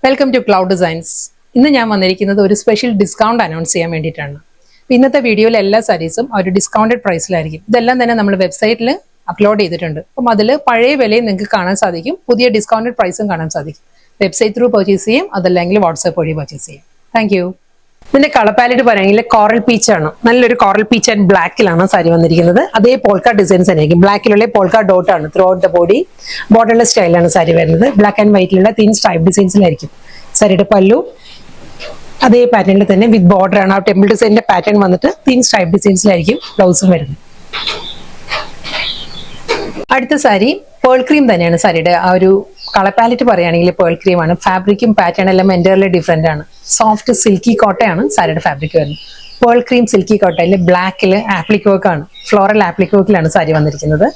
Welcome to cloud designs. ഇന്ന് ഞാൻ വന്നിരിക്കുന്നത് ഒരു സ്പെഷ്യൽ ഡിസ്കൗണ്ട് അനൗൺസ് ചെയ്യാൻ വേണ്ടിയിട്ടാണ്. ഇന്നത്തെ വീഡിയോയിൽ എല്ലാ സാരീസും ഒരു ഡിസ്കൗണ്ടഡ് പ്രൈസിലായിരിക്കും. ഇതെല്ലാം തന്നെ നമ്മൾ വെബ്സൈറ്റിൽ അപ്ലോഡ് ചെയ്തിട്ടുണ്ട്. അപ്പം അതിൽ പഴയ വിലയും നിങ്ങൾക്ക് കാണാൻ സാധിക്കും, പുതിയ ഡിസ്കൗണ്ടഡ് പ്രൈസും കാണാൻ സാധിക്കും. വെബ്സൈറ്റ് ത്രൂ പർച്ചേസ് ചെയ്യും, അതല്ലെങ്കിൽ വാട്സാപ്പ് വഴി പർച്ചേസ് ചെയ്യും. Thank you. ഇതിന്റെ കളർ പാലറ്റ് പറയുകയാണെങ്കിൽ കോറൽ പീച്ച് ആണ്. നല്ലൊരു കോറൽ പീച്ച് ആൻഡ് ബ്ലാക്കിലാണ് സാരി വന്നിരിക്കുന്നത്. അതേ പോൾക്ക ഡിസൈൻസ് ആയിരിക്കും. ബ്ലാക്കിലുള്ള പോൾക്ക ഡോട്ട് ആണ് through out the body. Borderless സ്റ്റൈലാണ് സാരി വരുന്നത്. ബ്ലാക്ക് ആൻഡ് വൈറ്റിലുള്ള തിൻ സ്ട്രൈപ്പ് ഡിസൈൻസിലായിരിക്കും സാരിയുടെ പല്ലു. അതേ പാറ്റേണിൽ തന്നെ വിത്ത് ബോർഡർ ആണ്. ആ ടെമ്പിൾ ഡിസൈനിന്റെ പാറ്റേൺ വന്നിട്ട് തിൻ സ്ട്രൈപ്പ് ഡിസൈൻസിലായിരിക്കും ബ്ലൗസും വരുന്നത്. അടുത്ത സാരി പേൾ ക്രീം തന്നെയാണ് സാരിയുടെ ആ ഒരു കളർ പാലറ്റ് പറയുകയാണെങ്കിൽ പേൾ ക്രീം ആണ്. ഫാബ്രിക്കും പാറ്റേൺ എല്ലാം എൻ്റയർലി ഡിഫറെന്റ് ആണ്. സോഫ്റ്റ് സിൽക്കി കോട്ടയാണ് സാരിയുടെ ഫാബ്രിക് വരുന്നത്. പേൾ ക്രീം സിൽക്കി കോട്ടയിൽ ബ്ലാക്കിൽ ആപ്ലിക് വർക്ക് ആണ്, ഫ്ലോറൽ ആപ്ലിക് വർക്കിലാണ് സാരി വന്നിരിക്കുന്നത്.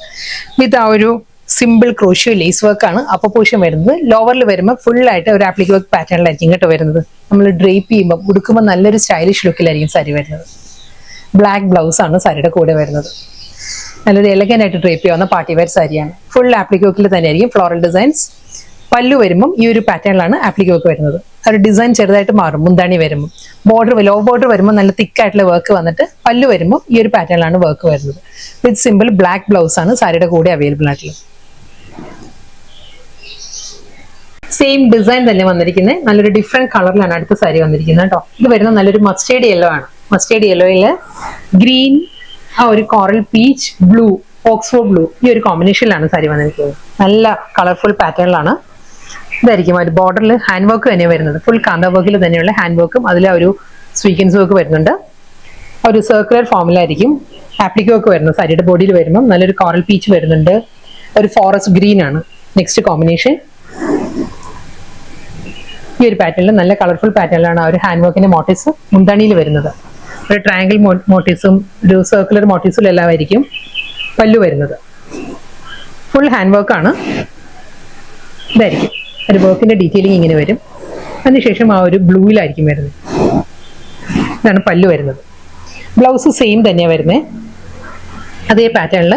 വിത്ത് ആ ഒരു സിമ്പിൾ ക്രോഷ്യോ ലേസ് വർക്കാണ് അപ്പർ പോർഷൻ വരുന്നത്. ലോവറിൽ വരുമ്പോൾ ഫുൾ ആയിട്ട് ഒരു ആപ്ലിക് വർക്ക് പാറ്റേണിലായിരിക്കും കേട്ടോ വരുന്നത്. നമ്മൾ ഡ്രേപ്പ് ചെയ്യുമ്പോൾ ഉടുക്കുമ്പോൾ നല്ലൊരു സ്റ്റൈലിഷ് ലുക്കിലായിരിക്കും സാരി വരുന്നത്. ബ്ലാക്ക് ബ്ലൗസ് ആണ് സാരിയുടെ കൂടെ വരുന്നത്. നല്ലൊരു എലഗന്റ് ആയിട്ട് ഡ്രേപ്പ് ചെയ്യാവുന്ന പാർട്ടി വെയർ സാരിയാണ്. ഫുൾ ആപ്ലിക് വർക്കിൽ തന്നെയായിരിക്കും ഫ്ലോറൽ ഡിസൈൻസ്. പല്ലു വരുമ്പം ഈ ഒരു പാറ്റേണിലാണ് ആപ്ലിക് വർക്ക് വരുന്നത്. ഒരു ഡിസൈൻ ചെറുതായിട്ട് മാറും മുന്താണി വരുമ്പോൾ. ബോർഡർ ലോ ബോർഡർ വരുമ്പോൾ നല്ല തിക്കായിട്ടുള്ള വർക്ക് വന്നിട്ട് പല്ലു വരുമ്പോൾ ഈ ഒരു പാറ്റേണിലാണ് വർക്ക് വരുന്നത്. വിത്ത് സിമ്പിൾ ബ്ലാക്ക് ബ്ലൗസ് ആണ് സാരിയുടെ കൂടെ അവൈലബിൾ ആയിട്ടുള്ളത്. സെയിം ഡിസൈൻ തന്നെ വന്നിരിക്കുന്നത് നല്ലൊരു ഡിഫറെന്റ് കളറിലാണ് അടുത്ത സാരി വന്നിരിക്കുന്നത് കേട്ടോ. ഇത് വരുന്നത് നല്ലൊരു മസ്റ്റേർഡ് യെല്ലോ ആണ്. മസ്റ്റേർഡ് യെല്ലോയില് ഗ്രീൻ, ആ ഒരു coral peach, blue, Oxford blue, ഈ ഒരു കോമ്പിനേഷനിലാണ് സാരി വന്നിരിക്കുന്നത്. നല്ല കളർഫുൾ പാറ്റേണിലാണ്. ഇതായിരിക്കും ഒരു ബോർഡറിൽ ഹാൻഡ് വർക്ക് തന്നെ വരുന്നത്. ഫുൾ കാന്ത വർക്കിൽ തന്നെയുള്ള ഹാൻഡ് വർക്കും അതിൽ ഒരു സ്വീക്വൻസ് വർക്ക് വരുന്നുണ്ട്. ഒരു സർക്കുലർ ഫോമിലായിരിക്കും ആപ്ലിക് വർക്ക് വരുന്നത്. സാരിയുടെ ബോഡിയിൽ വരുമ്പോൾ നല്ലൊരു കോറൽ പീച്ച് വരുന്നുണ്ട്. ഒരു ഫോറസ്റ്റ് ഗ്രീൻ ആണ് നെക്സ്റ്റ് കോമ്പിനേഷൻ. ഈ ഒരു പാറ്റേണിൽ നല്ല കളർഫുൾ പാറ്റേണിലാണ് ആ ഒരു ഹാൻഡ് വർക്കിന്റെ മോട്ടീവ്സ് മുന്താണിയിൽ വരുന്നത്. ഒരു ട്രയാങ്കിൾ മോട്ടീവ്സും ഒരു സർക്കുലർ മോട്ടീവ്സും എല്ലാം ആയിരിക്കും പല്ലു വരുന്നത്. ഫുൾ ഹാൻഡ് വർക്കാണ്. ഇതായിരിക്കും ഒരു വർക്കിന്റെ ഡീറ്റെയിലിംഗ് ഇങ്ങനെ വരും. അതിനുശേഷം ആ ഒരു ബ്ലൂയിലായിരിക്കും വരുന്നത്. ഇതാണ് പല്ലു വരുന്നത്. ബ്ലൗസ് സെയിം തന്നെയാണ് വരുന്നത്. അതേ പാറ്റേണിൽ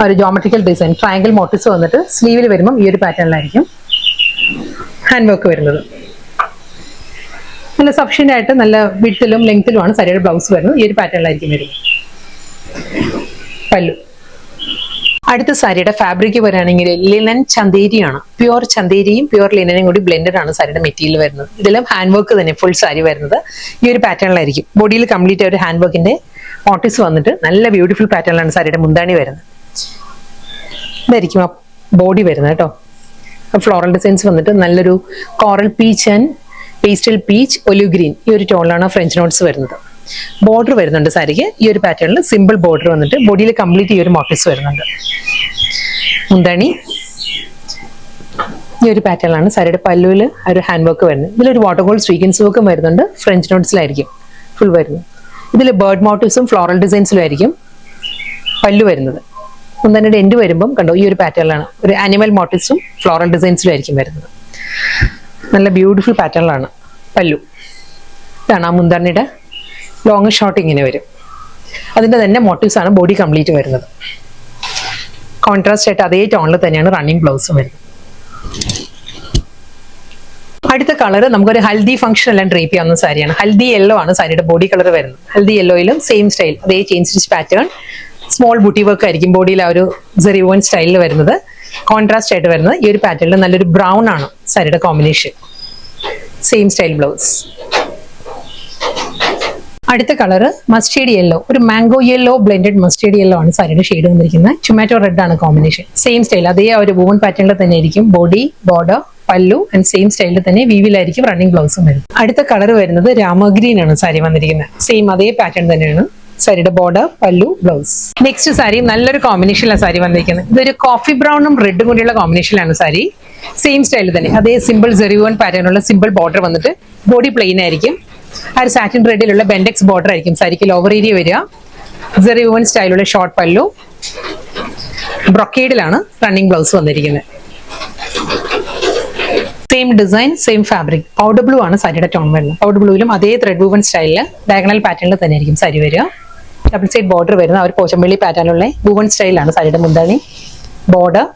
ഒരു ജോമെട്രിക്കൽ ഡിസൈൻ ട്രയാങ്കിൾ മോട്ടീവ്സ് വന്നിട്ട് സ്ലീവിൽ വരുമ്പം ഈ ഒരു പാറ്റേണിലായിരിക്കും ഹാൻഡ് വർക്ക് വരുന്നത്. നല്ല സഫിഷ്യന്റ് ആയിട്ട് നല്ല വിഡ്ത്തിലും ലെങ്ത്തിലുമാണ് സാരിയുടെ ബ്ലൗസ് വരുന്നത്. ഈ ഒരു പാറ്റേണിലായിരിക്കും വരുന്നത് പല്ലു. അടുത്ത സാരിയുടെ ഫാബ്രിക് പറയുകയാണെങ്കിൽ ലിനൻ ചന്തേരിയാണ്. പ്യുവർ ചന്തേരിയും പ്യുവർ ലിനനും കൂടി ബ്ലെൻഡഡ് ആണ് സാരിയുടെ മെറ്റീരിയൽ വരുന്നത്. ഇതെല്ലാം ഹാൻഡ് വർക്ക് തന്നെ ഫുൾ സാരി വരുന്നത് ഈ ഒരു പാറ്റേണിലായിരിക്കും. ബോഡിയിൽ കംപ്ലീറ്റ് ഒരു ഹാൻഡ് വർക്കിന്റെ മോട്ടീവ്സ് വന്നിട്ട് നല്ല ബ്യൂട്ടിഫുൾ പാറ്റേണിലാണ് സാരിയുടെ മുന്താണി വരുന്നത്. ഇതായിരിക്കും ആ ബോഡി വരുന്നത് കേട്ടോ. ഫ്ലോറൽ ഡിസൈൻസ് വന്നിട്ട് നല്ലൊരു coral peach and pastel peach, olive green, ഈ ഒരു ടോണിലാണ് ഫ്രഞ്ച് നോട്ട്സ് വരുന്നത്. ബോർഡർ വരുന്നുണ്ട് സാരിക്ക് ഈ ഒരു പാറ്റേണിൽ. സിമ്പിൾ ബോർഡർ വന്നിട്ട് ബോഡിയിൽ കംപ്ലീറ്റ് ഈ ഒരു മോട്ടീവ്സ് വരുന്നുണ്ട്. മുന്താണി ഈ ഒരു പാറ്റേണിലാണ് സാരിയുടെ പല്ലുവിൽ ഒരു ഹാൻഡ് വർക്ക് വരുന്നത്. ഇതിലൊരു വാട്ടർ ഗോൾഡ് സ്വീക്വൻസ് വർക്കും വരുന്നുണ്ട്. ഫ്രഞ്ച് നോട്ട്സിലായിരിക്കും ഫുൾ വരുന്നത്. ഇതിൽ ബേർഡ് മോട്ടീവ്സും ഫ്ലോറൽ ഡിസൈൻസിലും ആയിരിക്കും പല്ലു വരുന്നത്. മുന്താണിയുടെ എൻഡ് വരുമ്പം കണ്ടോ ഈ ഒരു പാറ്റേണിലാണ് ഒരു ആനിമൽ മോട്ടീവ്സും ഫ്ലോറൽ ഡിസൈൻസിലും ആയിരിക്കും വരുന്നത്. നല്ല ബ്യൂട്ടിഫുൾ പാറ്റേണിലാണ് പല്ലു. ഇതാണ് ആ മുന്താണിയുടെ ലോങ് ഷോർട്ട് ഇങ്ങനെ വരും. അതിന്റെ തന്നെ മോട്ടീവ്സ് ആണ് ബോഡി കംപ്ലീറ്റ് വരുന്നത്. കോൺട്രാസ്റ്റ് ആയിട്ട് അതേ ടോണിൽ തന്നെയാണ് റണ്ണിങ് ബ്ലൗസും വരുന്നത്. അടുത്ത കളർ നമുക്കൊരു ഹൽദി ഫംഗ്ഷൻ എല്ലാം ഡ്രേപ്പ് ചെയ്യാവുന്ന സാരിയാണ്. ഹൽദി യെല്ലോ ആണ് സാരിയുടെ ബോഡി കളർ വരുന്നത്. ഹൽദി യെല്ലോയിലും സെയിം സ്റ്റൈൽ അതേ chain stitch pattern, small booty work ആയിരിക്കും ബോഡിയിൽ ആ ഒരു സെറിവോൺ സ്റ്റൈലിൽ വരുന്നത്. കോൺട്രാസ്റ്റ് ആയിട്ട് വരുന്നത് ഈ ഒരു പാറ്റേണിൽ നല്ലൊരു ബ്രൗൺ ആണ് സാരിയുടെ കോമ്പിനേഷൻ. Same style blouse. അടുത്ത കളർ മസ്റ്റേർഡ് യെല്ലോ, ഒരു mango yellow blended mustard yellow ആണ് സാരിയുടെ ഷെയ്ഡ് വന്നിരിക്കുന്നത്. ടൊമാറ്റോ റെഡ് ആണ് കോമ്പിനേഷൻ. സെയിം സ്റ്റൈൽ അതേ ആ ഒരു വുമൺ പാറ്റേണിൽ തന്നെ ആയിരിക്കും ബോഡി, ബോർഡർ, പല്ലു ആൻഡ് സെയിം സ്റ്റൈലിൽ തന്നെ വീവിലായിരിക്കും റണ്ണിങ് ബ്ലൗസും വരുന്നത്. അടുത്ത കളർ വരുന്നത് രാമഗ്രീൻ ആണ് സാരി വന്നിരിക്കുന്നത്. സെയിം അതേ പാറ്റേൺ തന്നെയാണ് സാരിയുടെ ബോർഡർ, പല്ലു, ബ്ലൗസ്. നെക്സ്റ്റ് സാരി നല്ലൊരു കോമ്പിനേഷനിലാണ് സാരി വന്നിരിക്കുന്നത്. ഇതൊരു കോഫി ബ്രൗണും റെഡും കൂടിയുള്ള കോമ്പിനേഷനിലാണ് സാരി. സെയിം സ്റ്റൈലിൽ തന്നെ അതേ സിമ്പിൾ സെറിവോൺ പാറ്റേണുള്ള സിമ്പിൾ ബോർഡർ വന്നിട്ട് ബോഡി പ്ലെയിൻ ആയിരിക്കും. ആ ഒരു സാറ്റിൻ റെഡിലുള്ള ബെൻഡെക്സ് ബോർഡർ ആയിരിക്കും സാരിക്ക് ലോവർ ഏരിയ വരിക. സെറിവോൺ സ്റ്റൈലുള്ള ഷോർട്ട് പല്ലു, ബ്രൊക്കേഡിലാണ് റണ്ണിങ് ബ്ലൗസ് വന്നിരിക്കുന്നത്. Same design same fabric. Powder blue ആണ് സാരിയുടെ ടോൺ വരുന്നത്. പൗഡർ ബ്ലൂവിലും അതേ ത്രെഡ് വൂവൻ സ്റ്റൈലിൽ ഡയഗണൽ പാറ്റേണിൽ തന്നെ ആയിരിക്കും സാരി വരിക. ഡബിൾ സൈഡ് ബോർഡർ വരുന്ന ഒരു പോച്ചമ്പള്ളി പാറ്റേണിലുള്ള വൂവൻ സ്റ്റൈലാണ് സാരിയുടെ മുന്താണി, ബോർഡർ,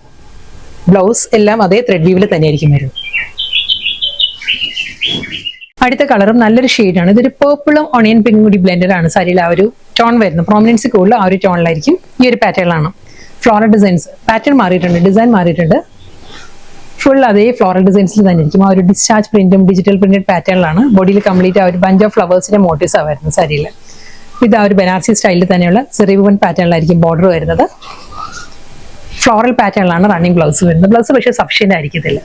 ബ്ലൗസ് എല്ലാം അതേ ത്രെഡ് വീവിൽ തന്നെ ആയിരിക്കും വരുന്നത്. അടുത്ത കളറും നല്ലൊരു ഷെയ്ഡാണ്. ഇതൊരു പേർപ്പിളും ഓണിയൻ പിങ്കും കൂടി ബ്ലെൻഡഡ് ആണ് സാരിയിൽ ആ ഒരു ടോൺ വരുന്നത്. പ്രോമിനൻസ് കൂടുതൽ ആ ഒരു ടോണിലായിരിക്കും. ഈ ഒരു പാറ്റേണിലാണ് ഫ്ലോറൽ ഡിസൈൻസ്. പാറ്റേൺ മാറിയിട്ടുണ്ട്, ഡിസൈൻ മാറിയിട്ടുണ്ട്. ഫുൾ അതേ ഫ്ലോറൽ ഡിസൈൻസിൽ തന്നെ ഇരിക്കും. ആ ഒരു ഡിസ്ചാർജ് പ്രിന്റും ഡിജിറ്റൽ പ്രിന്റഡ് പാറ്റേണിലാണ്. ബോഡിയിൽ കംപ്ലീറ്റ് ആ ഒരു ബഞ്ച് ഓഫ് ഫ്ലവേഴ്സിന്റെ മോട്ടീവ്സാണ് വരുന്നത് സാരിയിൽ. ഇത് ആ ഒരു ബനാറസി സ്റ്റൈലിൽ തന്നെയുള്ള സെറിവൺ പാറ്റേണിലായിരിക്കും ബോർഡർ വരുന്നത്. ഫ്ലോറൽ പാറ്റേണിലാണ് റണ്ണിങ് ബ്ലൗസ് വരുന്നത്. ബ്ലൗസ് പക്ഷേ സഫിഷ്യന്റ് ആയിരിക്കത്തില്ല.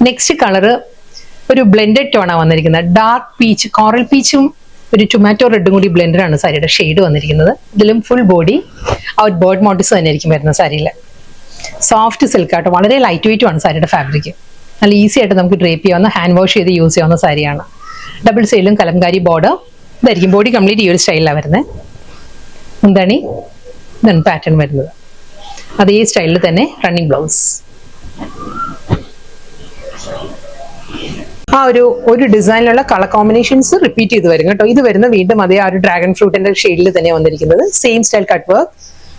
നെക്സ്റ്റ് കളറ് ഒരു ബ്ലെൻഡഡ് ടോണാണ് വന്നിരിക്കുന്നത്. ഡാർക്ക് പീച്ച്, കോറൽ പീച്ചും ഒരു ടൊമാറ്റോ റെഡും കൂടി ബ്ലെൻഡഡ് ആണ് സാരിയുടെ ഷെയ്ഡ് വന്നിരിക്കുന്നത്. ഇതിലും ഫുൾ ബോഡി ആ ഒരു ബേർഡ് മോട്ടീവ്സ് തന്നെ ആയിരിക്കും വരുന്നത് സാരിയിൽ. സോഫ്റ്റ് സിൽക്ക് ആട്ടോ, വളരെ ലൈറ്റ് വെയിറ്റും ആണ് സാരിയുടെ ഫാബ്രിക്. നല്ല ഈസി ആയിട്ട് നമുക്ക് ഡ്രേപ്പ് ചെയ്യാവുന്ന, ഹാൻഡ് വാഷ് ചെയ്ത് യൂസ് ചെയ്യാവുന്ന സാരിയാണ്. ഡബിൾ സൈഡിലും കലംകാരി ബോർഡർ. ഇതായിരിക്കും ബോഡി കംപ്ലീറ്റ് ഈ ഒരു സ്റ്റൈലിലാണ് വരുന്നത്. എന്താണ് ഇതാണ് പാറ്റേൺ വരുന്നത്. അതേ സ്റ്റൈലിൽ തന്നെ റണ്ണിങ് ബ്ലൗസ്. ആ ഒരു ഡിസൈനിലുള്ള കളർ കോമ്പിനേഷൻസ് റിപ്പീറ്റ് ചെയ്ത് വരും കേട്ടോ. ഇത് വരുന്ന വീണ്ടും അതേ ആ ഒരു ഡ്രാഗൺ ഫ്രൂട്ടിന്റെ ഷെയ്ഡിൽ തന്നെ വന്നിരിക്കുന്നത്. Same style cut work,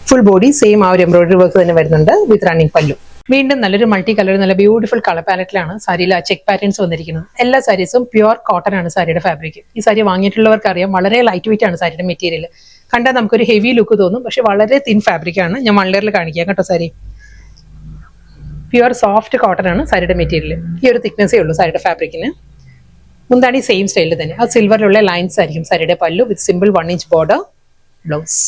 full body same ആ ഒരു എംബ്രോയിഡറി വർക്ക് തന്നെ വരുന്നുണ്ട് വിത്ത് റണ്ണിങ് പല്ലു. വീണ്ടും നല്ലൊരു മൾട്ടി കളർ, നല്ല ബ്യൂട്ടിഫുൾ കളർ പാലറ്റിലാണ് സാരിയിൽ ആ ചെക്ക് പാറ്റേൺസ് വന്നിരിക്കുന്നത്. എല്ലാ സാരീസും പ്യുവർ കോട്ടൺ ആണ് സാരിയുടെ ഫാബ്രിക്. ഈ സാരി വാങ്ങിയിട്ടുള്ളവർക്ക് അറിയാം, വളരെ ലൈറ്റ് വെയിറ്റ് ആണ് സാരിയുടെ മെറ്റീരിയൽ. കണ്ടാൽ നമുക്കൊരു ഹെവി ലുക്ക് തോന്നും, പക്ഷെ വളരെ തിൻ ഫാബ്രിക് ആണ്. ഞാൻ 1 ലെയറിൽ കാണിക്കാം കേട്ടോ. സാരി പ്യുവർ സോഫ്റ്റ് കോട്ടൺ ആണ് സാരിയുടെ മെറ്റീരിയൽ. ഈ ഒരു തിക്നെസ്സേ ഉള്ളൂ സാരിയുടെ ഫാബ്രിക്കിന്. മുന്താണി സെയിം സ്റ്റൈലിൽ തന്നെ ആ സിൽവറിലുള്ള ലൈൻസ് ആയിരിക്കും സാരിയുടെ പല്ലു വിത്ത് simple 1 inch border. Blouse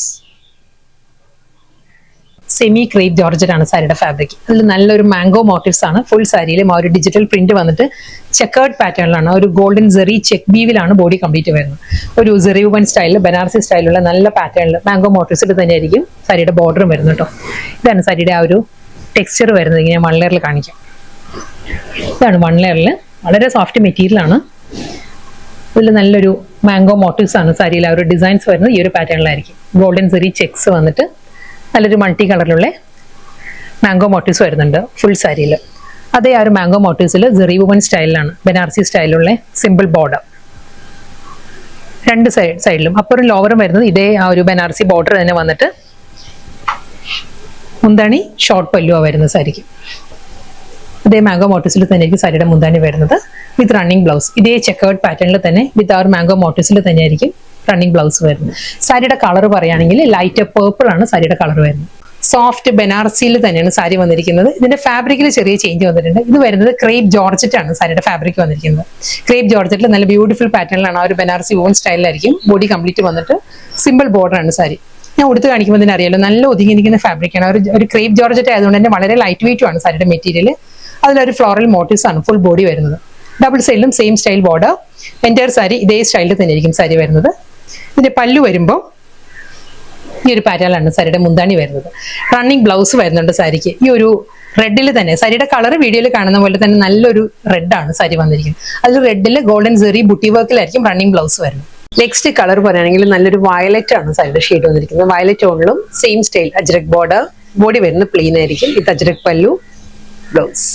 semi crepe georgette ആണ് സാരിയുടെ ഫാബ്രിക്. അതിൽ നല്ലൊരു മാംഗോ മോട്ടീവ്സ് ആണ് ഫുൾ സാരിയിലും. ആ ഒരു ഡിജിറ്റൽ പ്രിന്റ് വന്നിട്ട് ചെക്കേർഡ് പാറ്റേണിലാണ്. ഒരു ഗോൾഡൻ സെറി ചെക്ക് ബീവിലാണ് ബോഡി കംപ്ലീറ്റ് വരുന്നത്. ഒരു സെറിവൻ സ്റ്റൈലിൽ, ബനാറസി സ്റ്റൈലുള്ള നല്ല പാറ്റേണിൽ മാംഗോ മോട്ടീവ്സിൽ തന്നെയായിരിക്കും സാരിയുടെ ബോർഡറും വരുന്നത് കേട്ടോ. ഇതാണ് സാരിയുടെ ആ ഒരു ടെക്സ്ചർ വരുന്നത്. ഇങ്ങനെ 1 ലെയറിൽ കാണിക്കാം. ഇതാണ് 1 ലെയറിൽ, വളരെ സോഫ്റ്റ് മെറ്റീരിയൽ ആണ്. ഇതിൽ നല്ലൊരു മാംഗോ മോട്ടീവ്സ് ആണ് സാരിയിൽ ആ ഒരു ഡിസൈൻസ് വരുന്നത്. ഈ ഒരു പാറ്റേണിലായിരിക്കും ഗോൾഡൻ സെറി ചെക്സ് വന്നിട്ട് നല്ലൊരു മൾട്ടി കളറിലുള്ള മാംഗോ മോട്ടീവ്സ് വരുന്നുണ്ട് ഫുൾ സാരിയിൽ. അതേ ആ ഒരു മാംഗോ മോട്ടീവ്സിൽ സെറി വുമൻ സ്റ്റൈലിലാണ്, ബനാറസി സ്റ്റൈലിലുള്ള സിമ്പിൾ ബോർഡർ. 2 സൈഡിലും അപ്പറും ലോവറും വരുന്നത് ഇതേ ആ ഒരു ബനാറസി ബോർഡർ തന്നെ വന്നിട്ട് മുന്താണി ഷോർട്ട് പല്ലുവാ വരുന്നത് സാരിക്ക്. ഇതേ മാംഗോ മോട്ടീവ്സിൽ തന്നെയായിരിക്കും സാരിയുടെ മുന്താണി വരുന്നത് വിത്ത് റണ്ണിങ് ബ്ലൗസ്. ഇതേ ചെക്കേർഡ് പാറ്റേണിൽ തന്നെ വിത്ത് ആ ഒരു മാംഗോ മോട്ടീവ്സിൽ തന്നെയായിരിക്കും റണ്ണിങ് ബ്ലൗസ് വരുന്നത്. സാരിയുടെ കളർ പറയുകയാണെങ്കിൽ ലൈറ്റ് പേർപ്പിൾ ആണ് സാരിയുടെ കളർ വരുന്നത്. സോഫ്റ്റ് ബനാറസിയിൽ തന്നെയാണ് സാരി വന്നിരിക്കുന്നത്. ഇതിന്റെ ഫാബ്രിക്കിൽ ചെറിയ ചേഞ്ച് വന്നിട്ടുണ്ട്. ഇത് വരുന്നത് ക്രേപ്പ് ജോർജറ്റ് ആണ് സാരിയുടെ ഫാബ്രിക് വന്നിരിക്കുന്നത്. ക്രേപ്പ് ജോർജറ്റിൽ നല്ല ബ്യൂട്ടിഫുൾ പാറ്റേണിലാണ്. ആ ഒരു ബനാറസി വോൺ സ്റ്റൈലിലായിരിക്കും ബോഡി കംപ്ലീറ്റ് വന്നിട്ട് സിമ്പിൾ ബോർഡർ ആണ് സാരി. ഞാൻ ഉടുത്ത് കാണിക്കുമ്പോൾ തന്നെ അറിയാലോ, നല്ല ഒതുങ്ങിയിരിക്കുന്ന ഫാബ്രിക്കാണ്. ഒരു ക്രേപ്പ് ജോർജറ്റ് ആയതുകൊണ്ട് തന്നെ വളരെ ലൈറ്റ് വെയിറ്റും ആണ് സാരിയുടെ മെറ്റീരിയൽ. അതിലൊരു ഫ്ലോറൽ മോട്ടീവ്സ് ആണ് ഫുൾ ബോഡി വരുന്നത്. ഡബിൾ സൈഡിലും same style border. Entire sari ഇതേ സ്റ്റൈലിൽ തന്നെ ആയിരിക്കും സാരി വരുന്നത്. ഇതിന്റെ പല്ലു വരുമ്പോൾ ഈ ഒരു പാറ്റേണിലാണ് സാരിയുടെ മുന്താണി വരുന്നത്. റണ്ണിങ് ബ്ലൗസ് വരുന്നുണ്ട് സാരിക്ക്. ഈ ഒരു റെഡിൽ തന്നെ സാരിയുടെ കളർ വീഡിയോയിൽ കാണുന്ന പോലെ തന്നെ നല്ലൊരു റെഡാണ് സാരി വന്നിരിക്കുന്നത്. അതിൽ റെഡിൽ ഗോൾഡൻ സെറി ബുട്ടി വർക്കിലായിരിക്കും റണ്ണിങ് ബ്ലൗസ് വരുന്നത്. നെക്സ്റ്റ് കളർ പറയുകയാണെങ്കിൽ നല്ലൊരു വയലറ്റ് ആണ് സാരിയുടെ ഷെയ്ഡ് വന്നിരിക്കുന്നത്. വയലറ്റ് ടോണിലും same style Ajrak border. Body വരുന്നത് പ്ലെയിൻ ആയിരിക്കും. ഇത് അജ്രക് പല്ലു, ബ്ലൗസ്.